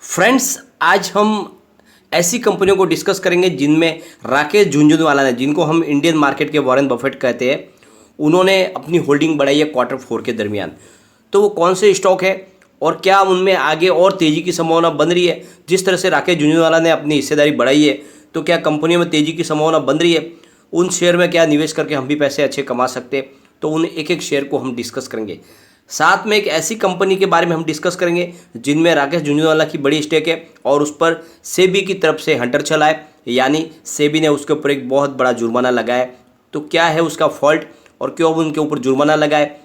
Friends, आज हम ऐसी कंपनियों को डिस्कस करेंगे जिनमें राकेश झुनझुनवाला ने, जिनको हम इंडियन मार्केट के वॉरेन बफेट कहते हैं, उन्होंने अपनी होल्डिंग बढ़ाई है क्वार्टर 4 के दरमियान। तो वो कौन से स्टॉक है और क्या उनमें आगे और तेज़ी की संभावना बन रही है? जिस तरह से राकेश झुनझुनवाला ने अपनी हिस्सेदारी बढ़ाई है, तो क्या कंपनियों में तेज़ी की संभावना बन रही है? उन शेयर में क्या निवेश करके हम भी पैसे अच्छे कमा सकते हैं? तो उन एक एक शेयर को हम डिस्कस करेंगे। साथ में एक ऐसी कंपनी के बारे में हम डिस्कस करेंगे जिनमें राकेश झुनझुनवाला की बड़ी स्टेक है और उस पर सेबी की तरफ से हंटर चला है, यानी सेबी ने उसके ऊपर एक बहुत बड़ा जुर्माना लगाया है। तो क्या है उसका फॉल्ट और क्यों उनके ऊपर जुर्माना लगा है,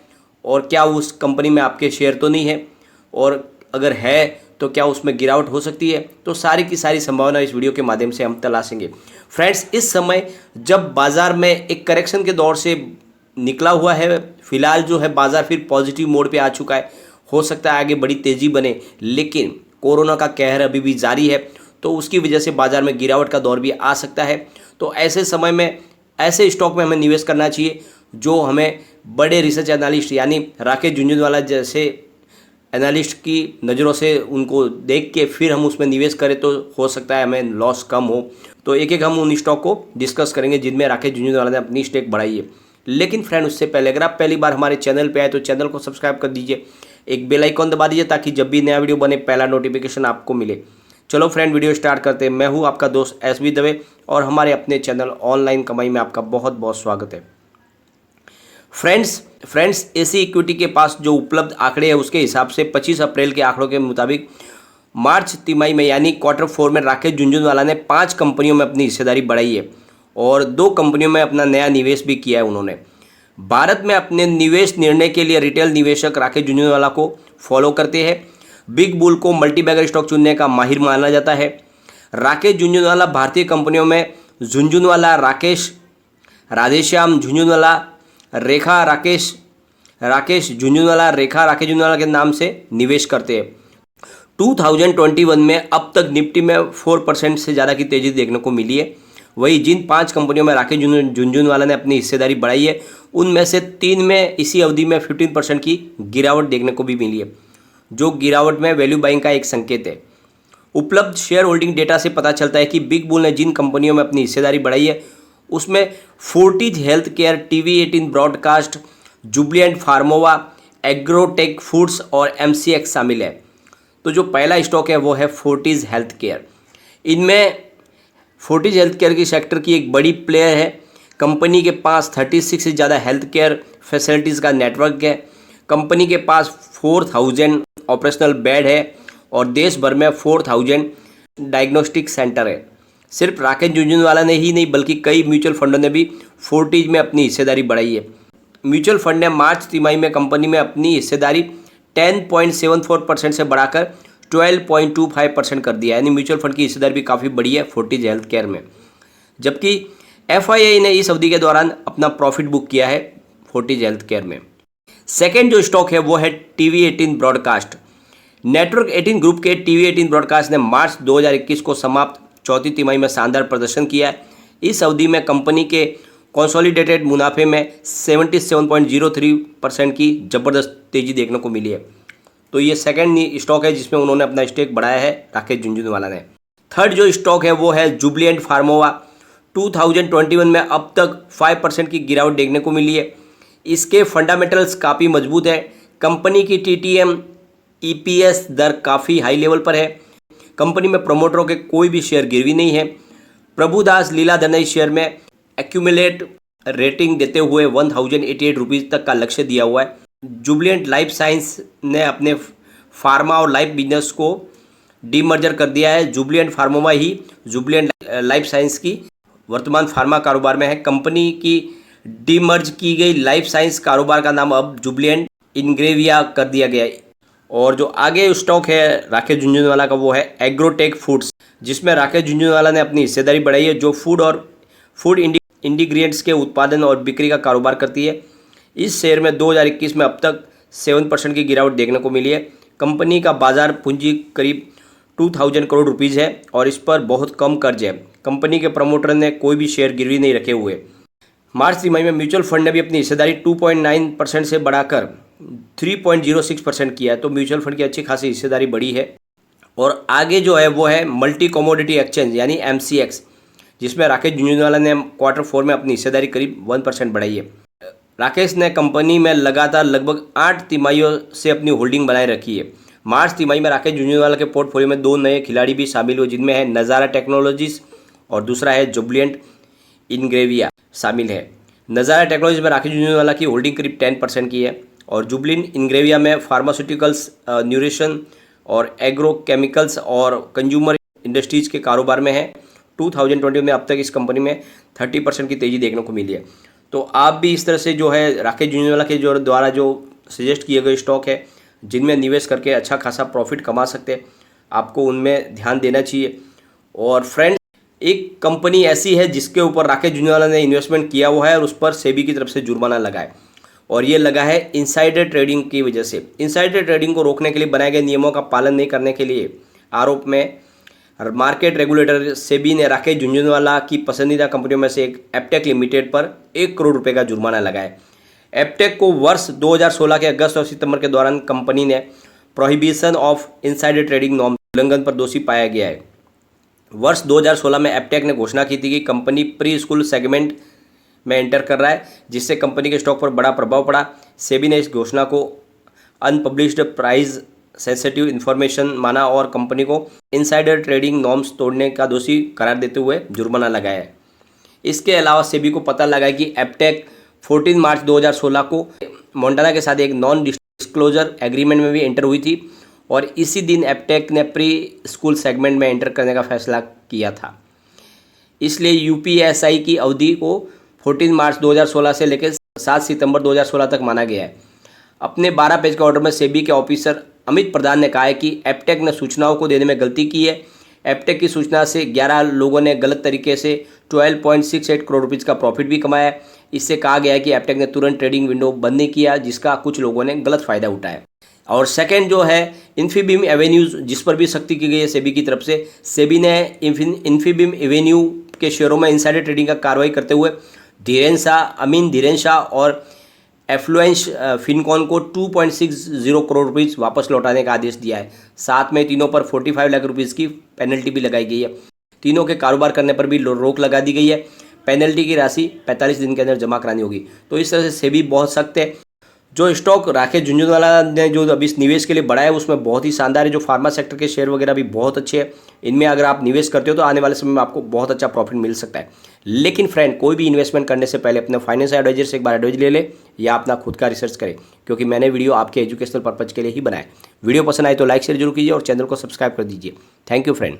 और क्या उस कंपनी में आपके शेयर तो नहीं है, और अगर है तो क्या उसमें गिरावट हो सकती है? तो सारी की सारी संभावना इस वीडियो के माध्यम से हम तलाशेंगे। फ्रेंड्स, इस समय जब बाजार में एक करेक्शन के दौर से निकला हुआ है, फिलहाल जो है बाजार फिर पॉजिटिव मोड पे आ चुका है। हो सकता है आगे बड़ी तेज़ी बने, लेकिन कोरोना का कहर अभी भी जारी है, तो उसकी वजह से बाजार में गिरावट का दौर भी आ सकता है। तो ऐसे समय में ऐसे स्टॉक में हमें निवेश करना चाहिए जो हमें बड़े रिसर्च एनालिस्ट यानी राकेश झुनझुनवाला जैसे एनालिस्ट की नज़रों से उनको देख के फिर हम उसमें निवेश करें, तो हो सकता है हमें लॉस कम हो। तो एक एक हम उन स्टॉक को डिस्कस करेंगे जिनमें राकेश झुनझुनवाला ने अपनी स्टेक बढ़ाई है। लेकिन फ्रेंड, उससे पहले अगर आप पहली बार हमारे चैनल पे आए तो चैनल को सब्सक्राइब कर दीजिए, एक बेल आइकॉन दबा दीजिए ताकि जब भी नया वीडियो बने पहला नोटिफिकेशन आपको मिले। चलो फ्रेंड, वीडियो स्टार्ट करते हैं। मैं हूँ आपका दोस्त एसबी दवे और हमारे अपने चैनल ऑनलाइन कमाई में आपका बहुत बहुत स्वागत है। फ्रेंड्स, एसी इक्विटी के पास जो उपलब्ध आंकड़े हैं उसके हिसाब से 25 अप्रैल के आंकड़ों के मुताबिक मार्च तिमाही में यानी क्वार्टर 4 में राकेश झुनझुनवाला ने 5 कंपनियों में अपनी हिस्सेदारी बढ़ाई है और 2 कंपनियों में अपना नया निवेश भी किया है उन्होंने। भारत में अपने निवेश निर्णय के लिए रिटेल निवेशक राकेश झुनझुनवाला को फॉलो करते हैं। बिग बुल को मल्टीबैगर स्टॉक चुनने का माहिर माना जाता है। राकेश झुनझुनवाला भारतीय कंपनियों में झुनझुनवाला राकेश, राधेश्याम झुनझुनवाला, रेखा राकेश झुनझुनवाला, रेखा राकेश झुनझुनवाला के नाम से निवेश करते हैं। 2021 में अब तक निफ्टी में 4% से ज़्यादा की तेज़ी देखने को मिली है। वही जिन 5 कंपनियों में राकेश झुनझुनवाला ने अपनी हिस्सेदारी बढ़ाई है, उनमें से 3 में इसी अवधि में 15% की गिरावट देखने को भी मिली है, जो गिरावट में वैल्यू बाइंग का एक संकेत है। उपलब्ध शेयर होल्डिंग डेटा से पता चलता है कि बिग बुल ने जिन कंपनियों में अपनी हिस्सेदारी बढ़ाई है उसमें Fortis health care, TV18 broadcast, Jubilant Pharmova, Agrotech Foods और MCX शामिल है। तो जो पहला स्टॉक है वो है फोर्टिज हेल्थ केयर। इनमें फोर्टिज हेल्थ केयर की सेक्टर की एक बड़ी प्लेयर है। कंपनी के पास 36 से ज़्यादा हेल्थ केयर फैसिलिटीज़ का नेटवर्क है। कंपनी के पास 4000 ऑपरेशनल बेड है और देश भर में 4000 डायग्नोस्टिक सेंटर है। सिर्फ राकेश झुनझुनवाला ने ही नहीं बल्कि कई म्यूचुअल फंडों ने भी फोर्टिज में अपनी हिस्सेदारी बढ़ाई है। म्यूचुअल फंड ने मार्च तिमाही में कंपनी में अपनी हिस्सेदारी 10.74% से बढ़ाकर 12.25% कर दिया, यानी म्यूचुअल फंड की हिस्सेदारी भी काफ़ी बड़ी है फोर्टिज हेल्थ केयर में। जबकि FII ने इस अवधि के दौरान अपना प्रॉफिट बुक किया है फोर्टिज हेल्थ केयर में। सेकेंड जो स्टॉक है वो है TV18 ब्रॉडकास्ट। नेटवर्क 18 ग्रुप के TV18 ब्रॉडकास्ट ने मार्च 2021 को समाप्त चौथी तिमाही में शानदार प्रदर्शन किया है। इस अवधि में कंपनी के कंसोलिडेटेड मुनाफे में 77.03% की ज़बरदस्त तेज़ी देखने को मिली है। तो ये सेकंड स्टॉक है जिसमें उन्होंने अपना स्टेक बढ़ाया है राकेश झुनझुनवाला ने। थर्ड जो स्टॉक है वो है जुबलिएंट फार्मोवा। 2021 में अब तक 5% की गिरावट देखने को मिली है। इसके फंडामेंटल्स काफ़ी मजबूत है। कंपनी की TTM EPS दर काफ़ी हाई लेवल पर है। कंपनी में प्रमोटरों के कोई भी शेयर गिरवी नहीं है। प्रभुदास लीलाधर ने इस शेयर में एक्यूमुलेट रेटिंग देते हुए 1088 रुपीज़ तक का लक्ष्य दिया हुआ है। जुबलिएंट लाइफ साइंस ने अपने फार्मा और लाइफ बिजनेस को डीमर्जर कर दिया है। जुबलिएंट फार्मोवा ही जुबलिएंट लाइफ साइंस की वर्तमान फार्मा कारोबार में है। कंपनी की डीमर्ज की गई लाइफ साइंस कारोबार का नाम अब जुबलिएंट इंग्रेविया कर दिया गया है। और जो आगे स्टॉक है राकेश झुनझुनवाला का वो है एग्रोटेक फूड्स, जिसमें राकेश झुनझुनवाला ने अपनी हिस्सेदारी बढ़ाई है, जो फूड इंग्रेडिएंट्स के उत्पादन और बिक्री का कारोबार करती है। इस शेयर में 2021 में अब तक 7% की गिरावट देखने को मिली है। कंपनी का बाजार पूंजी करीब 2000 करोड़ रुपीज़ है और इस पर बहुत कम कर्ज है। कंपनी के प्रमोटर ने कोई भी शेयर गिरवी नहीं रखे हुए। मार्च तिमाही में म्यूचुअल फंड ने भी अपनी हिस्सेदारी 2.9% से बढ़ाकर 3.06% किया है। तो म्यूचुअल फंड की अच्छी खासी हिस्सेदारी बढ़ी है और आगे जो है वो है मल्टी कमोडिटी एक्सचेंज यानी MCX, जिसमें राकेश झुंझुनवाला ने Q4 में अपनी हिस्सेदारी करीब 1% बढ़ाई है। राकेश ने कंपनी में लगातार लगभग 8 तिमाहियों से अपनी होल्डिंग बनाए रखी है। मार्च तिमाही में राकेश झुंझुनवाला के पोर्टफोलियो में 2 नए खिलाड़ी भी शामिल हुए, जिनमें है नज़ारा टेक्नोलॉजीज और दूसरा है जुबलिएंट इनग्रेविया शामिल है। नज़ारा टेक्नोलॉजीज में राकेश झुंझुनवाला की होल्डिंग करीब 10% की है और जुबलिएंट इनग्रेविया में फार्मास्यूटिकल्स, न्यूट्रिशन और एग्रो केमिकल्स और कंज्यूमर इंडस्ट्रीज के कारोबार में है। 2020 में अब तक इस कंपनी में 30% की तेज़ी देखने को मिली है। तो आप भी इस तरह से जो है राकेश झुंझुनवाला के जो द्वारा जो सजेस्ट किए गए स्टॉक है जिनमें निवेश करके अच्छा खासा प्रॉफिट कमा सकते हैं, आपको उनमें ध्यान देना चाहिए। और फ्रेंड्स, एक कंपनी ऐसी है जिसके ऊपर राकेश झुंझुनवाला ने इन्वेस्टमेंट किया हुआ है और उस पर सेबी की तरफ से जुर्माना लगा है, और ये लगा है इनसाइडर ट्रेडिंग की वजह से। इनसाइडर ट्रेडिंग को रोकने के लिए बनाए गए नियमों का पालन नहीं करने के लिए आरोप में मार्केट रेगुलेटर सेबी ने राकेश झुंझुनवाला की पसंदीदा कंपनियों में से एक एप्टेक लिमिटेड पर 1 करोड़ रुपए का जुर्माना लगाया। एप्टेक को वर्ष 2016 के अगस्त और सितंबर के दौरान कंपनी ने prohibition of insider trading norm उल्लंघन पर दोषी पाया गया है। वर्ष 2016 में एप्टेक ने घोषणा की थी कि कंपनी प्री स्कूल सेगमेंट में एंटर कर रहा है, जिससे कंपनी के स्टॉक पर बड़ा प्रभाव पड़ा। सेबी ने इस घोषणा को अनपब्लिश्ड प्राइस सेंसिटिव इन्फॉर्मेशन माना और कंपनी को इनसाइडर ट्रेडिंग नॉर्म्स तोड़ने का दोषी करार देते हुए जुर्माना लगाया है। इसके अलावा सेबी को पता लगा कि एप्टेक 14 मार्च 2016 को मोंटाना के साथ एक नॉन डिस्क्लोजर एग्रीमेंट में भी एंटर हुई थी और इसी दिन एप्टेक ने प्री स्कूल सेगमेंट में एंटर करने का फैसला किया था। इसलिए UPSI की अवधि को 14 मार्च 2016 से लेकर 7 सितंबर 2016 तक माना गया है। अपने 12 पेज के ऑर्डर में सेबी के ऑफिसर अमित प्रधान ने कहा है कि एप्टेक ने सूचनाओं को देने में गलती की है। एप्टेक की सूचना से 11 लोगों ने गलत तरीके से 12.68 करोड़ रुपीज़ का प्रॉफिट भी कमाया है। इससे कहा गया है कि एप्टेक ने तुरंत ट्रेडिंग विंडो बंद नहीं किया, जिसका कुछ लोगों ने गलत फ़ायदा उठाया। और सेकंड जो है इन्फीबीम एवेन्यूज़, जिस पर भी सख्ती की गई है सेबी की तरफ से। सेबी ने इन्फीबीम एवेन्यू के शेयरों में इनसाइडर ट्रेडिंग का कार्रवाई करते हुए अमीन धीरेन शाह और एफ्लुएंस फिनकॉन को 2.60 करोड़ रुपीज़ वापस लौटाने का आदेश दिया है। साथ में तीनों पर 45 लाख रुपीज़ की पेनल्टी भी लगाई गई है। तीनों के कारोबार करने पर भी रोक लगा दी गई है। पेनल्टी की राशि 45 दिन के अंदर जमा करानी होगी। तो इस तरह से सेबी बहुत सख्त है। जो स्टॉक राकेश झुंझुनवाला ने जो अभी निवेश के लिए बढ़ाया है उसमें बहुत ही शानदार है। जो फार्मा सेक्टर के शेयर वगैरह भी बहुत अच्छे हैं। इनमें अगर आप निवेश करते हो तो आने वाले समय में आपको बहुत अच्छा प्रॉफिट मिल सकता है। लेकिन फ्रेंड, कोई भी इन्वेस्टमेंट करने से पहले अपने फाइनेंशियल एडवाइजर से एक बार एडवाइज ले ले या अपना खुद का रिसर्च करें, क्योंकि मैंने वीडियो आपके एजुकेशनल पर्पज के लिए ही बनाया। वीडियो पसंद आए तो लाइक शेयर जरूर कीजिए और चैनल को सब्सक्राइब कर दीजिए। Thank you friend.